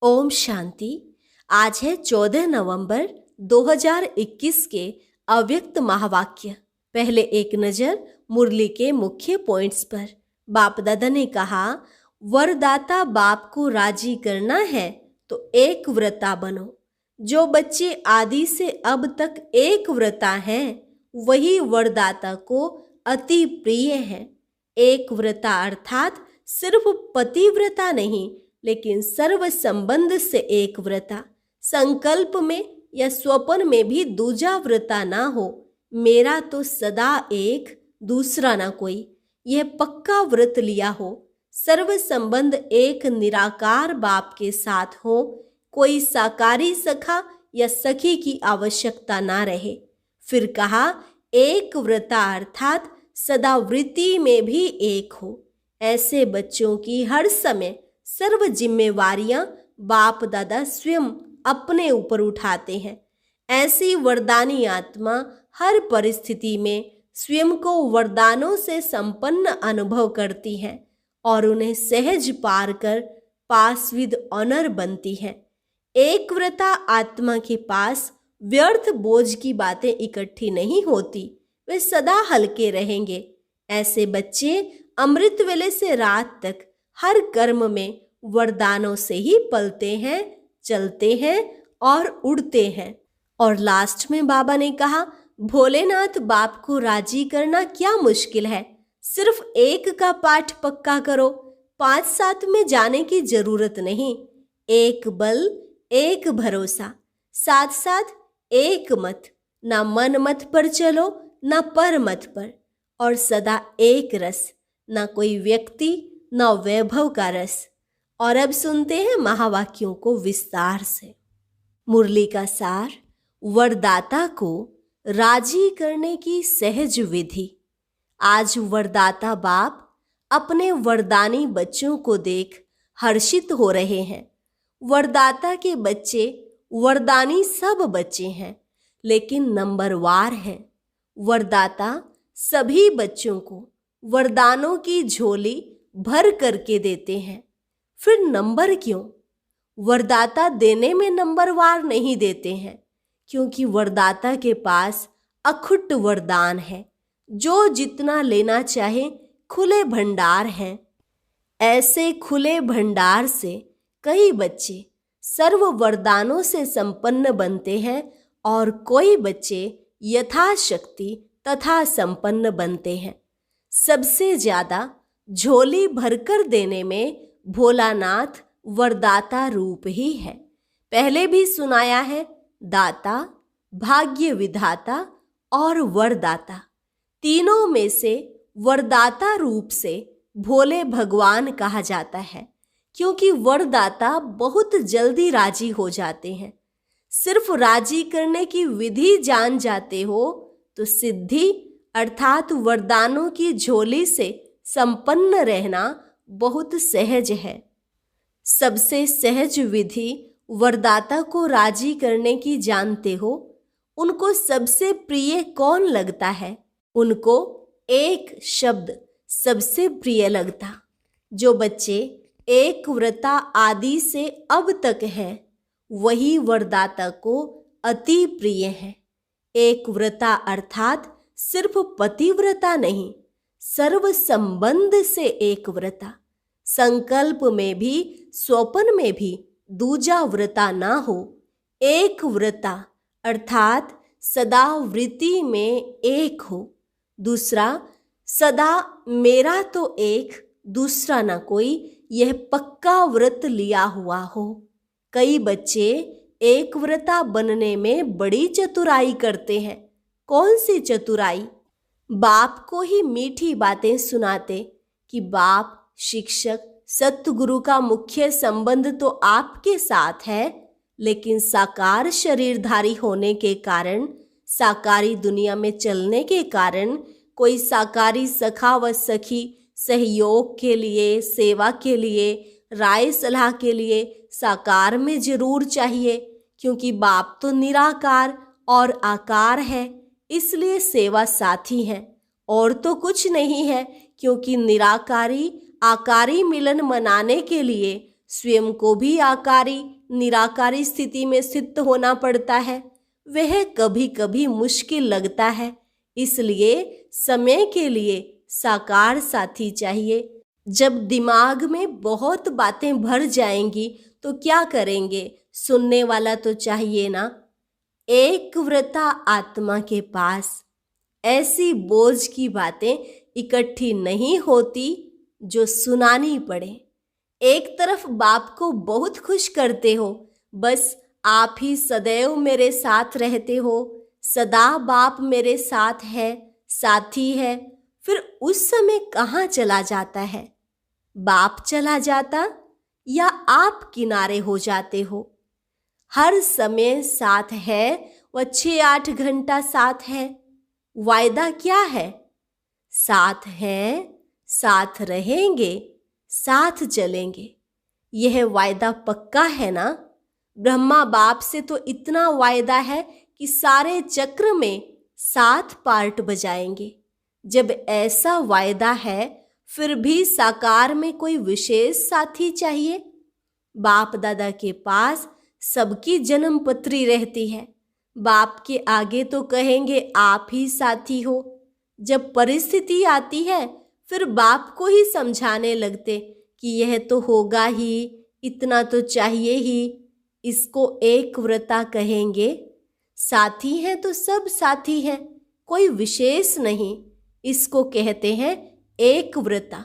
ओम शांति। आज है 14 नवंबर 2021 के अव्यक्त महावाक्य। पहले एक नजर मुरली के मुख्य पॉइंट्स पर। बाप दादा ने कहा, वरदाता बाप को राजी करना है तो एक व्रता बनो। जो बच्चे आदि से अब तक एक व्रता हैं, वही वरदाता को अति प्रिय है। एक व्रता अर्थात सिर्फ पतिव्रता नहीं, लेकिन सर्व संबंध से एक व्रता। संकल्प में या स्वप्न में भी दूजा व्रता ना हो। मेरा तो सदा एक, दूसरा ना कोई, यह पक्का व्रत लिया हो। सर्व संबंध एक निराकार बाप के साथ हो। कोई साकारी सखा या सखी की आवश्यकता ना रहे। फिर कहा, एक व्रता अर्थात सदा वृत्ति में भी एक हो। ऐसे बच्चों की हर समय सर्व जिम्मेवारियां बाप दादा स्वयं अपने ऊपर उठाते हैं। ऐसी वरदानी आत्मा हर परिस्थिति में स्वयं को वरदानों से संपन्न अनुभव करती है और उन्हें सहज पार कर पास विद ऑनर बनती है। एक व्रता आत्मा के पास व्यर्थ बोझ की बातें इकट्ठी नहीं होती, वे सदा हल्के रहेंगे। ऐसे बच्चे अमृत वेले से रात तक हर कर्म में वरदानों से ही पलते हैं, चलते हैं और उड़ते हैं। और लास्ट में बाबा ने कहा, भोलेनाथ बाप को राजी करना क्या मुश्किल है। सिर्फ एक का पाठ पक्का करो, 5-7 में जाने की जरूरत नहीं। एक बल, एक भरोसा, साथ साथ एक मत। ना मन मत पर चलो, ना पर मत पर, और सदा एक रस। ना कोई व्यक्ति, ना वैभव का रस। और अब सुनते हैं महावाक्यों को विस्तार से। मुरली का सार, वरदाता को राजी करने की सहज विधि। आज वरदाता बाप अपने वरदानी बच्चों को देख हर्षित हो रहे हैं। वरदाता के बच्चे वरदानी सब बच्चे हैं, लेकिन नंबरवार हैं। वरदाता सभी बच्चों को वरदानों की झोली भर करके देते हैं। फिर नंबर क्यों? वरदाता देने में नंबरवार नहीं देते हैं, क्योंकि वरदाता के पास अखुट वरदान है। जो जितना लेना चाहे खुले भंडार हैं। ऐसे खुले भंडार से कई बच्चे सर्व वरदानों से संपन्न बनते हैं और कोई बच्चे यथाशक्ति तथा संपन्न बनते हैं। सबसे ज्यादा झोली भरकर देने में भोलानाथ वरदाता रूप ही है। पहले भी सुनाया है, दाता, भाग्य विधाता और वरदाता। तीनों में से वरदाता रूप से भोले भगवान कहा जाता है, क्योंकि वरदाता बहुत जल्दी राजी हो जाते हैं। सिर्फ राजी करने की विधि जान जाते हो तो सिद्धि अर्थात वरदानों की झोली से संपन्न रहना बहुत सहज है। सबसे सहज विधि वरदाता को राजी करने की जानते हो। उनको सबसे प्रिय कौन लगता है? उनको एक शब्द सबसे प्रिय लगता। जो बच्चे एक व्रता आदि से अब तक हैं, वही वरदाता को अति प्रिय है। एक व्रता अर्थात सिर्फ पतिव्रता नहीं, सर्व संबंध से एक व्रता। संकल्प में भी स्वप्न में भी दूजा व्रता ना हो। एक व्रता अर्थात सदा वृत्ति में एक हो। दूसरा, सदा मेरा तो एक, दूसरा ना कोई, यह पक्का व्रत लिया हुआ हो। कई बच्चे एक व्रता बनने में बड़ी चतुराई करते हैं। कौन सी चतुराई? बाप को ही मीठी बातें सुनाते कि बाप, शिक्षक, सतगुरु का मुख्य संबंध तो आपके साथ है, लेकिन साकार शरीरधारी होने के कारण, साकारी दुनिया में चलने के कारण कोई साकारी सखा व सखी सहयोग के लिए, सेवा के लिए, राय सलाह के लिए साकार में जरूर चाहिए, क्योंकि बाप तो निराकार और आकार है, इसलिए सेवा साथी है। और तो कुछ नहीं है, क्योंकि निराकारी आकारी मिलन मनाने के लिए स्वयं को भी आकारी निराकारी स्थिति में स्थित होना पड़ता है। वह कभी कभी मुश्किल लगता है, इसलिए समय के लिए साकार साथी चाहिए। जब दिमाग में बहुत बातें भर जाएंगी तो क्या करेंगे? सुनने वाला तो चाहिए ना। एक व्रता आत्मा के पास ऐसी बोझ की बातें इकट्ठी नहीं होती जो सुनानी पड़े। एक तरफ बाप को बहुत खुश करते हो, बस आप ही सदैव मेरे साथ रहते हो, सदा बाप मेरे साथ है, साथी है। फिर उस समय कहाँ चला जाता है? बाप चला जाता या आप किनारे हो जाते हो? हर समय साथ है व 6-8 घंटा साथ है। वायदा क्या है? साथ हैं, साथ रहेंगे, साथ चलेंगे। यह वायदा पक्का है ना? ब्रह्मा बाप से तो इतना वायदा है कि सारे चक्र में 7 पार्ट बजाएंगे। जब ऐसा वायदा है, फिर भी साकार में कोई विशेष साथी चाहिए। बाप दादा के पास सबकी जन्म पत्री रहती है। बाप के आगे तो कहेंगे आप ही साथी हो। जब परिस्थिति आती है, फिर बाप को ही समझाने लगते कि यह तो होगा ही, इतना तो चाहिए ही। इसको एक व्रता कहेंगे। साथी हैं तो सब साथी हैं, कोई विशेष नहीं। इसको कहते हैं एक व्रता।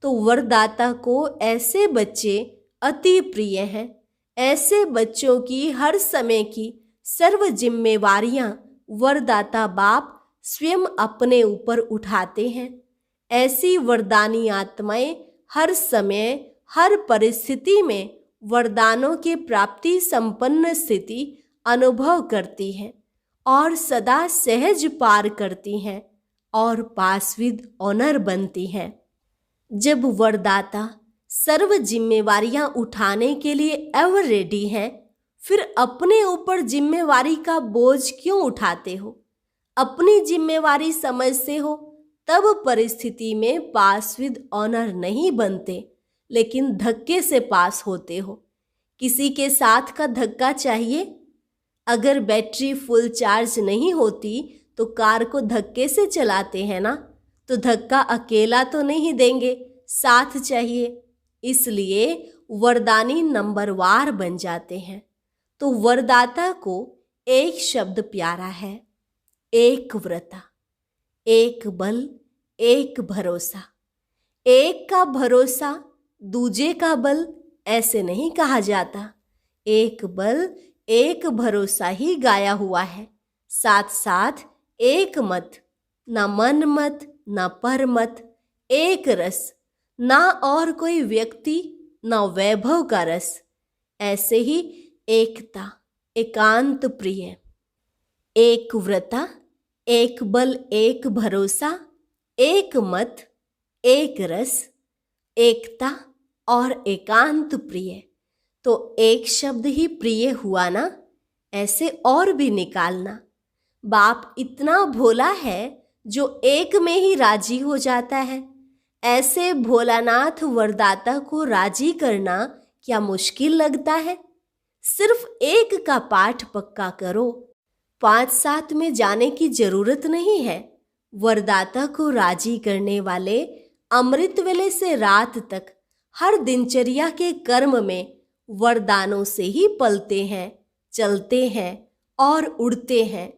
तो वरदाता को ऐसे बच्चे अति प्रिय हैं। ऐसे बच्चों की हर समय की सर्व जिम्मेवारियां वरदाता बाप स्वयं अपने ऊपर उठाते हैं। ऐसी वरदानी आत्माएं हर समय हर परिस्थिति में वरदानों के प्राप्ति संपन्न स्थिति अनुभव करती हैं और सदा सहज पार करती हैं और पास विद ऑनर बनती हैं। जब वरदाता सर्व जिम्मेवारियां उठाने के लिए एवर रेडी हैं, फिर अपने ऊपर जिम्मेवारी का बोझ क्यों उठाते हो? अपनी जिम्मेवारी समझते हो, तब परिस्थिति में पास विद ऑनर नहीं बनते, लेकिन धक्के से पास होते हो। किसी के साथ का धक्का चाहिए? अगर बैटरी फुल चार्ज नहीं होती तो कार को धक्के से चलाते हैं ना। तो धक्का अकेला तो नहीं देंगे, साथ चाहिए। इसलिए वरदानी नंबरवार बन जाते हैं। तो वरदाता को एक शब्द प्यारा है, एक व्रता। एक बल, एक भरोसा। एक का भरोसा दूजे का बल ऐसे नहीं कहा जाता। एक बल एक भरोसा ही गाया हुआ है। साथ साथ एक मत, ना मन मत ना पर मत। एक रस, ना और कोई व्यक्ति ना वैभव का रस। ऐसे ही एकता, एकांत प्रिय। एक व्रता, एक बल, एक भरोसा, एक मत, एक रस, एकता और एकांत प्रिय। तो एक शब्द ही प्रिय हुआ ना, ऐसे और भी निकालना। बाप इतना भोला है जो एक में ही राजी हो जाता है। ऐसे भोलानाथ वरदाता को राजी करना क्या मुश्किल लगता है? सिर्फ एक का पाठ पक्का करो, 5-7 में जाने की जरूरत नहीं है। वरदाता को राजी करने वाले अमृत वेले से रात तक हर दिनचर्या के कर्म में वरदानों से ही पलते हैं, चलते हैं और उड़ते हैं।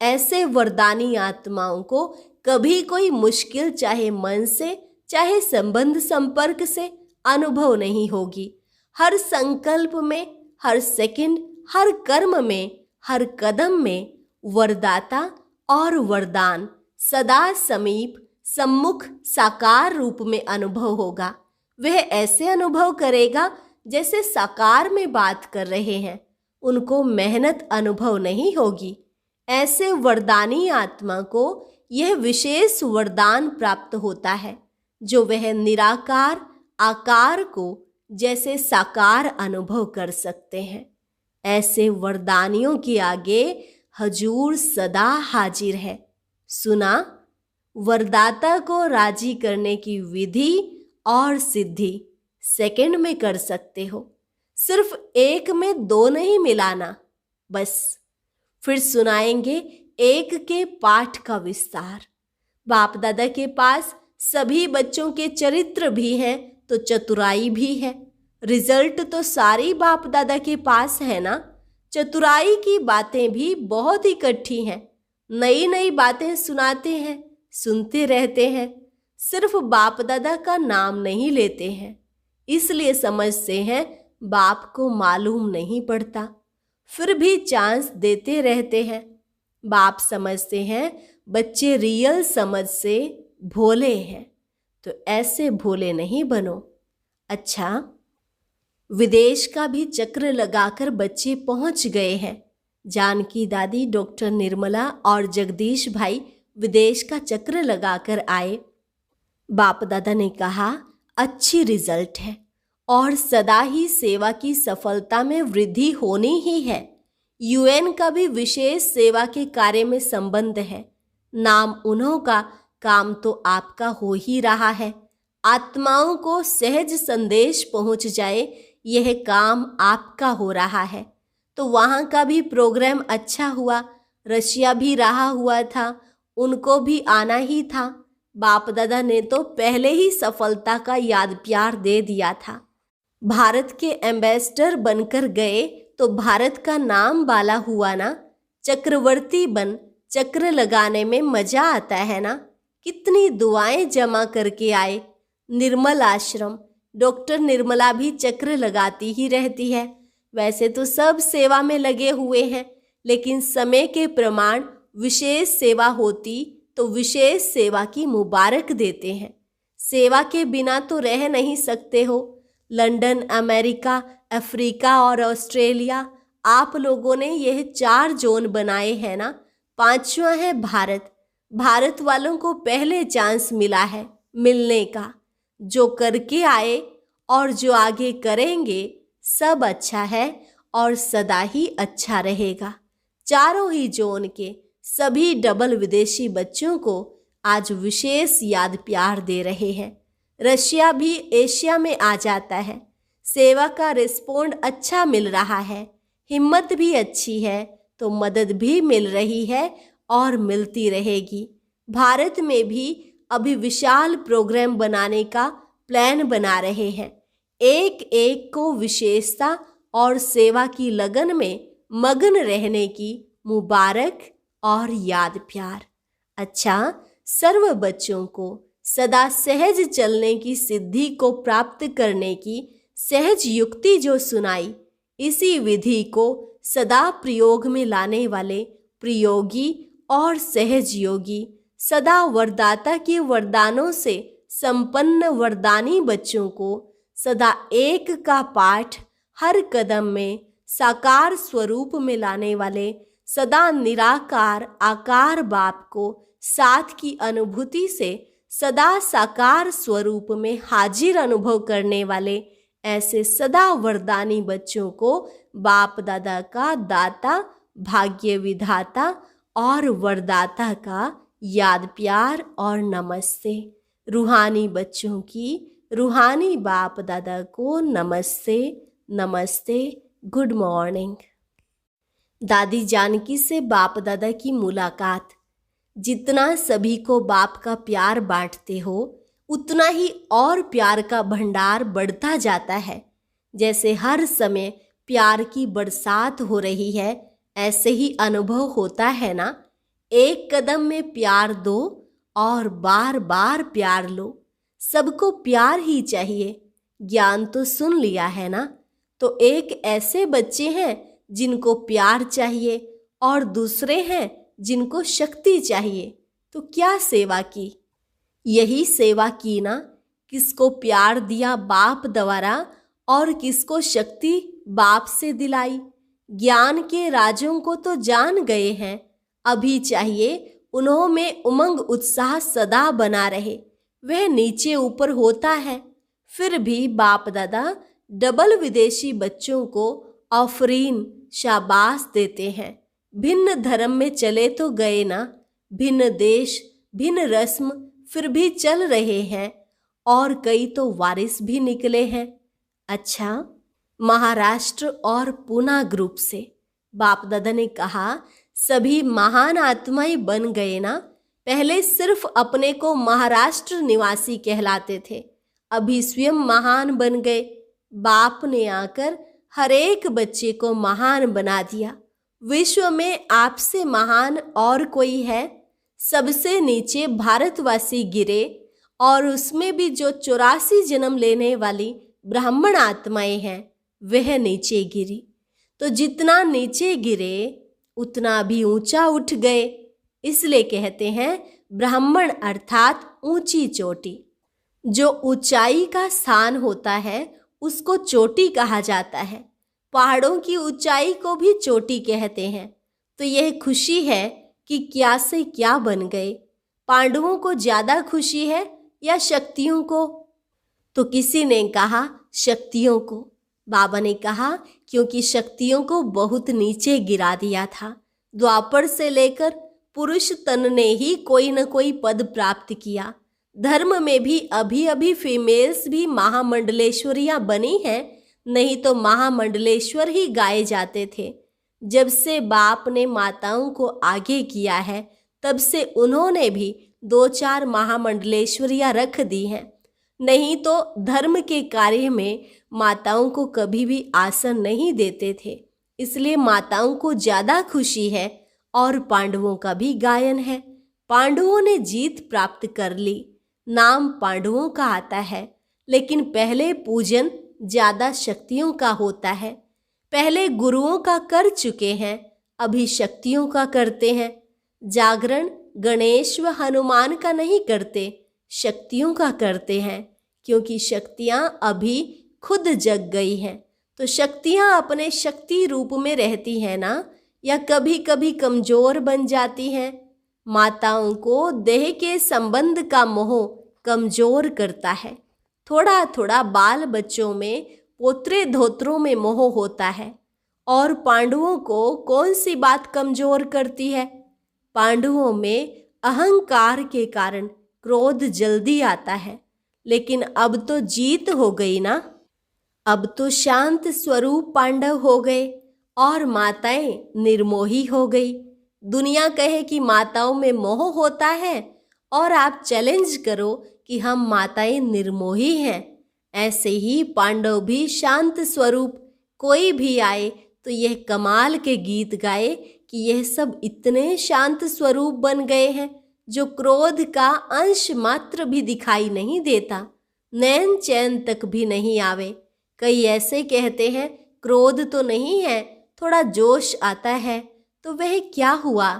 ऐसे वरदानी आत्माओं को कभी कोई मुश्किल चाहे मन से चाहे संबंध संपर्क से अनुभव नहीं होगी। हर संकल्प में, हर सेकंड, हर कर्म में, हर कदम में वरदाता और वरदान सदा समीप, सम्मुख, साकार रूप में अनुभव होगा। वह ऐसे अनुभव करेगा जैसे साकार में बात कर रहे हैं। उनको मेहनत अनुभव नहीं होगी। ऐसे वरदानी आत्मा को यह विशेष वरदान प्राप्त होता है जो वह निराकार आकार को जैसे साकार अनुभव कर सकते हैं। ऐसे वरदानियों के आगे हजूर सदा हाजिर है। सुना? वरदाता को राजी करने की विधि और सिद्धि सेकंड में कर सकते हो। सिर्फ एक में दो नहीं मिलाना। बस फिर सुनाएंगे एक के पाठ का विस्तार। बाप दादा के पास सभी बच्चों के चरित्र भी हैं तो चतुराई भी है। रिजल्ट तो सारी बाप दादा के पास है ना। चतुराई की बातें भी बहुत इकट्ठी हैं। नई नई बातें सुनाते हैं, सुनते रहते हैं। सिर्फ बाप दादा का नाम नहीं लेते हैं, इसलिए समझते हैं बाप को मालूम नहीं पड़ता, फिर भी चांस देते रहते हैं। बाप समझते हैं बच्चे रियल समझ से भोले हैं, तो ऐसे भोले नहीं बनो। अच्छा, विदेश का भी चक्र लगाकर बच्चे पहुंच गए हैं। जानकी दादी, डॉक्टर निर्मला और जगदीश भाई विदेश का चक्र लगाकर आए। बाप दादा ने कहा अच्छी रिजल्ट है और सदा ही सेवा की सफलता में वृद्धि होनी ही है। यूएन का भी विशेष सेवा के कार्य में संबंध है। नाम उन्हों का, काम तो आपका हो ही रहा है। आत्माओं को सहज संदेश पहुंच जाए, यह काम आपका हो रहा है। तो वहाँ का भी प्रोग्राम अच्छा हुआ। रशिया भी रहा हुआ था, उनको भी आना ही था। बाप दादा ने तो पहले ही सफलता का याद प्यार दे दिया था। भारत के एम्बेसडर बनकर गए तो भारत का नाम बाला हुआ ना। चक्रवर्ती बन चक्र लगाने में मजा आता है ना। कितनी दुआएं जमा करके आए। निर्मल आश्रम, डॉक्टर निर्मला भी चक्र लगाती ही रहती है। वैसे तो सब सेवा में लगे हुए हैं, लेकिन समय के प्रमाण विशेष सेवा होती तो विशेष सेवा की मुबारक देते हैं। सेवा के बिना तो रह नहीं सकते हो। लंदन, अमेरिका, अफ्रीका और ऑस्ट्रेलिया, आप लोगों ने यह 4 जोन बनाए हैं ना। 5वां है भारत। भारत वालों को पहले चांस मिला है मिलने का। जो करके आए और जो आगे करेंगे सब अच्छा है और सदा ही अच्छा रहेगा। चारों ही जोन के सभी डबल विदेशी बच्चों को आज विशेष याद प्यार दे रहे हैं। रशिया भी एशिया में आ जाता है। सेवा का रिस्पॉन्ड अच्छा मिल रहा है। हिम्मत भी अच्छी है तो मदद भी मिल रही है और मिलती रहेगी। भारत में भी अभी विशाल प्रोग्राम बनाने का प्लान बना रहे हैं। एक एक को विशेषता और सेवा की लगन में मगन रहने की मुबारक और याद प्यार। अच्छा, सर्व बच्चों को सदा सहज चलने की सिद्धि को प्राप्त करने की सहज युक्ति जो सुनाई, इसी विधि को सदा प्रयोग में लाने वाले प्रयोगी और सहज योगी, सदा वरदाता के वरदानों से संपन्न वरदानी बच्चों को सदा एक का पाठ हर कदम में साकार स्वरूप में लाने वाले सदा निराकार आकार बाप को साथ की अनुभूति से सदा साकार स्वरूप में हाजिर अनुभव करने वाले ऐसे सदा वरदानी बच्चों को बाप दादा का दाता, भाग्य विधाता और वरदाता का याद प्यार और नमस्ते। रूहानी बच्चों की रूहानी बाप दादा को नमस्ते नमस्ते, गुड मॉर्निंग। दादी जानकी से बाप दादा की मुलाकात। जितना सभी को बाप का प्यार बांटते हो, उतना ही और प्यार का भंडार बढ़ता जाता है। जैसे हर समय प्यार की बरसात हो रही है, ऐसे ही अनुभव होता है ना। एक कदम में प्यार दो और बार बार प्यार लो। सबको प्यार ही चाहिए। ज्ञान तो सुन लिया है ना। तो एक ऐसे बच्चे हैं जिनको प्यार चाहिए और दूसरे हैं जिनको शक्ति चाहिए। तो क्या सेवा की? यही सेवा की ना। किसको प्यार दिया बाप द्वारा और किसको शक्ति बाप से दिलाई। ज्ञान के राजों को तो जान गए हैं। अभी चाहिए उन्हों में उमंग उत्साह सदा बना रहे। वह नीचे ऊपर होता है। फिर भी बाप दादा डबल विदेशी बच्चों को ऑफरीन शाबाश देते हैं। भिन्न धर्म में चले तो गए ना। भिन्न देश, भिन्न रस्म, फिर भी चल रहे हैं और कई तो वारिस भी निकले हैं। अच्छा, महाराष्ट्र और पूना ग्रुप से बाप दादा ने कहा, सभी महान आत्माएं बन गए ना। पहले सिर्फ अपने को महाराष्ट्र निवासी कहलाते थे, अभी स्वयं महान बन गए। बाप ने आकर हर एक बच्चे को महान बना दिया। विश्व में आपसे महान और कोई है? सबसे नीचे भारतवासी गिरे, और उसमें भी जो 84 जन्म लेने वाली ब्राह्मण आत्माएं हैं वह नीचे गिरी। तो जितना नीचे गिरे उतना भी ऊंचा उठ गए। इसलिए कहते हैं ब्राह्मण अर्थात ऊंची चोटी। जो ऊंचाई का स्थान होता है उसको चोटी कहा जाता है। पहाड़ों की ऊंचाई को भी चोटी कहते हैं। तो यह खुशी है कि क्या से क्या बन गए। पांडवों को ज्यादा खुशी है या शक्तियों को? तो किसी ने कहा शक्तियों को। बाबा ने कहा क्योंकि शक्तियों को बहुत नीचे गिरा दिया था। द्वापर से लेकर पुरुष तन ने ही कोई न कोई पद प्राप्त किया। धर्म में भी अभी अभी फीमेल्स भी महामंडलेश्वरियां बनी हैं, नहीं तो महामंडलेश्वर ही गाए जाते थे। जब से बाप ने माताओं को आगे किया है तब से उन्होंने भी 2-4 महामंडलेश्वरियां रख दी हैं। नहीं तो धर्म के कार्य में माताओं को कभी भी आसन नहीं देते थे। इसलिए माताओं को ज़्यादा खुशी है और पांडवों का भी गायन है। पांडवों ने जीत प्राप्त कर ली, नाम पांडवों का आता है। लेकिन पहले पूजन ज़्यादा शक्तियों का होता है। पहले गुरुओं का कर चुके हैं, अभी शक्तियों का करते हैं। जागरण गणेश व हनुमान का नहीं करते, शक्तियों का करते हैं, क्योंकि शक्तियाँ अभी खुद जग गई हैं। तो शक्तियाँ अपने शक्ति रूप में रहती हैं ना, या कभी कभी कमज़ोर बन जाती हैं। माताओं को देह के संबंध का मोह कमज़ोर करता है। थोड़ा थोड़ा बाल बच्चों में पोत्रे धोत्रों में मोह होता है। और पांडवों को कौन सी बात कमज़ोर करती है? पांडवों में अहंकार के कारण क्रोध जल्दी आता है। लेकिन अब तो जीत हो गई ना। अब तो शांत स्वरूप पांडव हो गए और माताएं निर्मोही हो गई। दुनिया कहे कि माताओं में मोह होता है और आप चैलेंज करो कि हम माताएं निर्मोही हैं। ऐसे ही पांडव भी शांत स्वरूप। कोई भी आए तो यह कमाल के गीत गाए कि यह सब इतने शांत स्वरूप बन गए हैं जो क्रोध का अंश मात्र भी दिखाई नहीं देता, नैन चैन तक भी नहीं आवे। कई ऐसे कहते हैं क्रोध तो नहीं है, थोड़ा जोश आता है। तो वह क्या हुआ?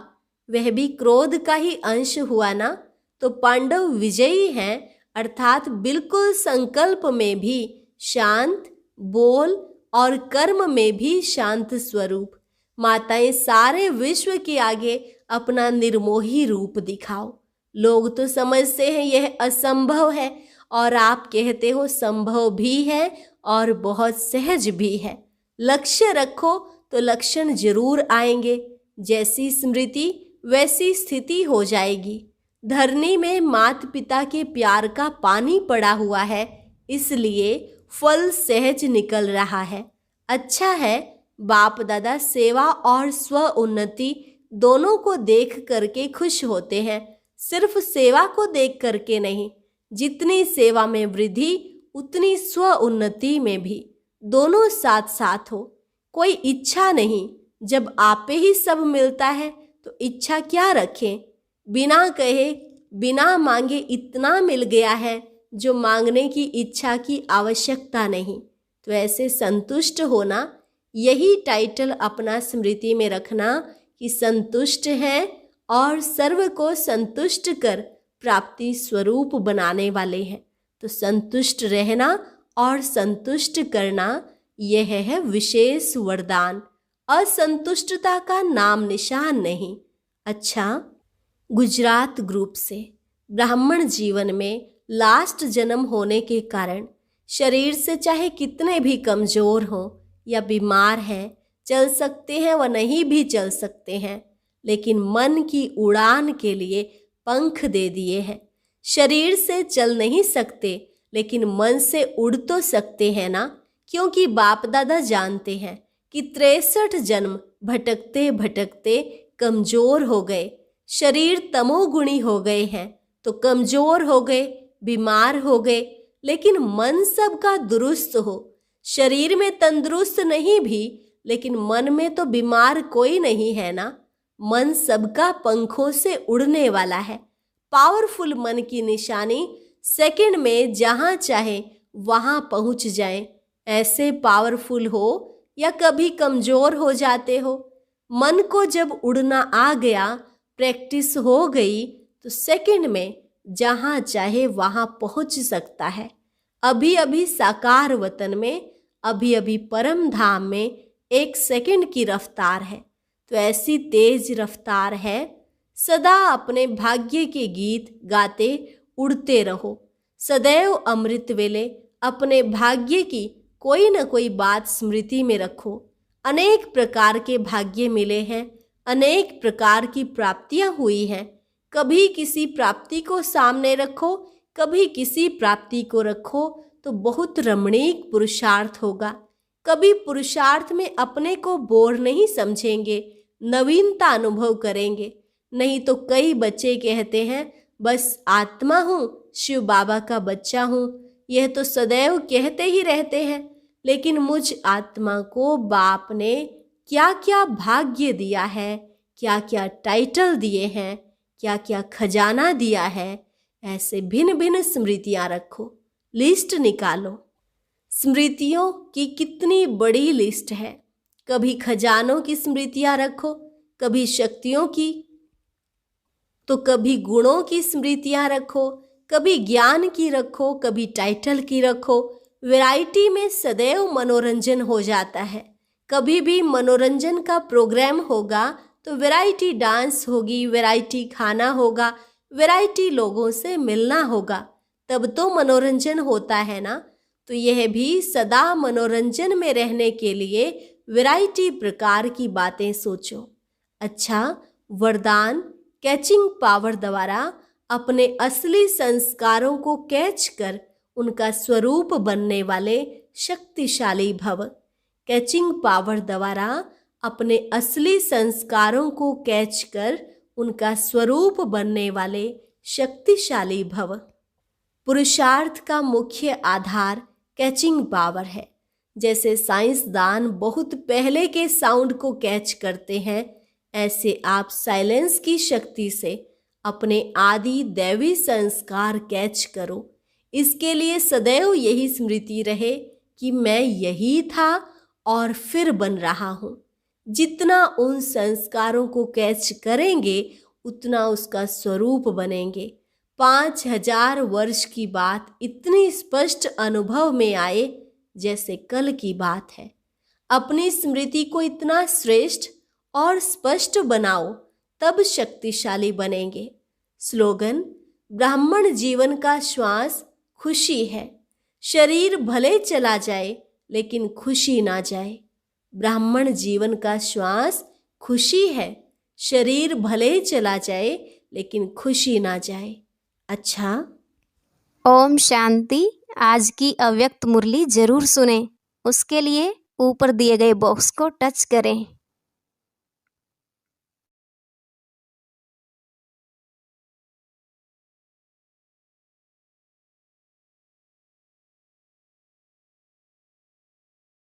वह भी क्रोध का ही अंश हुआ ना। तो पांडव विजयी हैं, अर्थात बिल्कुल संकल्प में भी शांत, बोल और कर्म में भी शांत स्वरूप। माताएं सारे विश्व के आगे अपना निर्मोही रूप दिखाओ। लोग तो समझते हैं यह असंभव है, और आप कहते हो संभव भी है और बहुत सहज भी है। लक्ष्य रखो तो लक्षण जरूर आएंगे। जैसी स्मृति वैसी स्थिति हो जाएगी। धरनी में माता पिता के प्यार का पानी पड़ा हुआ है, इसलिए फल सहज निकल रहा है। अच्छा है, बाप दादा सेवा और स्व उन्नति दोनों को देख करके खुश होते हैं, सिर्फ सेवा को देख करके नहीं। जितनी सेवा में वृद्धि उतनी स्व उन्नति में भी, दोनों साथ साथ हो। कोई इच्छा नहीं, जब आपे ही सब मिलता है तो इच्छा क्या रखें। बिना कहे बिना मांगे इतना मिल गया है जो मांगने की इच्छा की आवश्यकता नहीं। तो ऐसे संतुष्ट होना, यही टाइटल अपना स्मृति में रखना कि संतुष्ट हैं और सर्व को संतुष्ट कर प्राप्ति स्वरूप बनाने वाले हैं। तो संतुष्ट रहना और संतुष्ट करना, यह है विशेष वरदान। असंतुष्टता का नाम निशान नहीं। अच्छा, गुजरात ग्रुप से ब्राह्मण जीवन में लास्ट जन्म होने के कारण शरीर से चाहे कितने भी कमज़ोर हों या बीमार हैं, चल सकते हैं व नहीं भी चल सकते हैं, लेकिन मन की उड़ान के लिए पंख दे दिए हैं। शरीर से चल नहीं सकते, लेकिन मन से उड़ तो सकते हैं ना, क्योंकि बाप दादा जानते हैं कि 63 जन्म भटकते भटकते कमजोर हो गए, शरीर तमोगुणी हो गए हैं, तो कमजोर हो गए, बीमार हो गए। लेकिन मन सबका दुरुस्त हो, शरीर में तंदुरुस्त नहीं भी, लेकिन मन में तो बीमार कोई नहीं है ना। मन सबका पंखों से उड़ने वाला है। पावरफुल मन की निशानी सेकंड में जहां चाहे वहां पहुंच जाए। ऐसे पावरफुल हो या कभी कमजोर हो जाते हो, मन को जब उड़ना आ गया, प्रैक्टिस हो गई, तो सेकंड में जहां चाहे वहां पहुंच सकता है। अभी अभी साकार वतन में, अभी अभी परम धाम में 1 सेकंड की रफ्तार है। तो ऐसी तेज रफ्तार है, सदा अपने भाग्य के गीत गाते उड़ते रहो। सदैव अमृत वेले अपने भाग्य की कोई न कोई बात स्मृति में रखो। अनेक प्रकार के भाग्य मिले हैं, अनेक प्रकार की प्राप्तियां हुई हैं। कभी किसी प्राप्ति को सामने रखो, कभी किसी प्राप्ति को रखो, तो बहुत रमणीक पुरुषार्थ होगा। कभी पुरुषार्थ में अपने को बोर नहीं समझेंगे, नवीनता अनुभव करेंगे। नहीं तो कई बच्चे कहते हैं बस आत्मा हूँ, शिव बाबा का बच्चा हूँ। यह तो सदैव कहते ही रहते हैं, लेकिन मुझ आत्मा को बाप ने क्या क्या भाग्य दिया है, क्या क्या टाइटल दिए हैं, क्या क्या खजाना दिया है। ऐसे भिन्न भिन्न स्मृतियां रखो, लिस्ट निकालो। स्मृतियों की कितनी बड़ी लिस्ट है। कभी खजानों की स्मृतियां रखो, कभी शक्तियों की, तो कभी गुणों की स्मृतियां रखो, कभी ज्ञान की रखो, कभी टाइटल की रखो। वैरायटी में सदैव मनोरंजन हो जाता है। कभी भी मनोरंजन का प्रोग्राम होगा तो वैरायटी डांस होगी, वैरायटी खाना होगा, वैरायटी लोगों से मिलना होगा, तब तो मनोरंजन होता है ना। तो यह भी सदा मनोरंजन में रहने के लिए वैरायटी प्रकार की बातें सोचो। अच्छा, वरदान कैचिंग पावर द्वारा अपने असली संस्कारों को कैच कर उनका स्वरूप बनने वाले शक्तिशाली भव। कैचिंग पावर द्वारा अपने असली संस्कारों को कैच कर उनका स्वरूप बनने वाले शक्तिशाली भव। पुरुषार्थ का मुख्य आधार कैचिंग पावर है। जैसे साइंसदान बहुत पहले के साउंड को कैच करते हैं, ऐसे आप साइलेंस की शक्ति से अपने आदि दैवी संस्कार कैच करो। इसके लिए सदैव यही स्मृति रहे कि मैं यही था और फिर बन रहा हूँ। जितना उन संस्कारों को कैच करेंगे उतना उसका स्वरूप बनेंगे। 5000 वर्ष की बात इतनी स्पष्ट अनुभव में आए जैसे कल की बात है। अपनी स्मृति को इतना श्रेष्ठ और स्पष्ट बनाओ, तब शक्तिशाली बनेंगे। स्लोगन: ब्राह्मण जीवन का श्वास खुशी है। शरीर भले चला जाए लेकिन खुशी ना जाए। ब्राह्मण जीवन का श्वास खुशी है। शरीर भले चला जाए लेकिन खुशी ना जाए। अच्छा, ओम शांति। आज की अव्यक्त मुरली जरूर सुने। उसके लिए ऊपर दिए गए बॉक्स को टच करें।